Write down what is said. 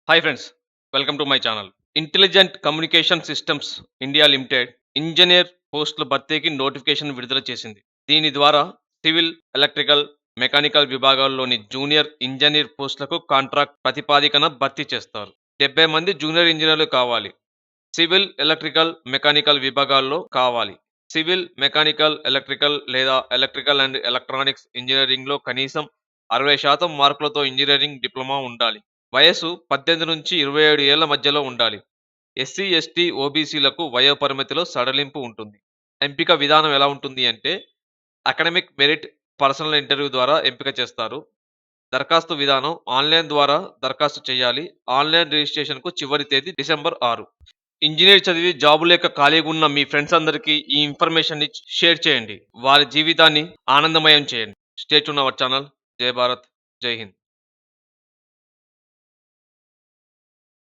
Hi friends, welcome to my channel. Intelligent communication systems India limited engineer పోస్టుల భర్తీకి notification విడుదల చేసింది. దీని ద్వారా సివిల్, ఎలక్ట్రికల్, మెకానికల్ విభాగాల్లోని జూనియర్ ఇంజనీర్ పోస్టులకు కాంట్రాక్ట్ ప్రతిపాదికన భర్తీ చేస్తారు. 70 మంది జూనియర్ ఇంజనీర్లు కావాలి. సివిల్, ఎలక్ట్రికల్, మెకానికల్ విభాగాల్లో కావాలి. సివిల్, మెకానికల్, ఎలక్ట్రికల్ లేదా ఎలక్ట్రికల్ అండ్ ఎలక్ట్రానిక్స్ ఇంజనీరింగ్‌లో కనీసం 60% మార్కులతో ఇంజనీరింగ్ డిప్లొమా ఉండాలి. వయస్సు 18-27 ఏళ్ల మధ్యలో ఉండాలి. ఎస్సీ, ఎస్టీ, ఓబీసీలకు వయోపరిమితిలో సడలింపు ఉంటుంది. ఎంపిక విధానం ఎలా ఉంటుంది అంటే, అకాడమిక్ మెరిట్, పర్సనల్ ఇంటర్వ్యూ ద్వారా ఎంపిక చేస్తారు. దరఖాస్తు విధానం ఆన్‌లైన్ ద్వారా దరఖాస్తు చేయాలి. ఆన్‌లైన్ రిజిస్ట్రేషన్‌కు చివరి తేదీ డిసెంబర్ 6. ఇంజినీర్ చదివి జాబు లేక ఖాళీగా ఉన్న మీ ఫ్రెండ్స్ అందరికీ ఈ ఇన్ఫర్మేషన్‌ని షేర్ చేయండి. వారి జీవితాన్ని ఆనందమయం చేయండి. Stay tune our channel. జై భారత్! జై హింద్!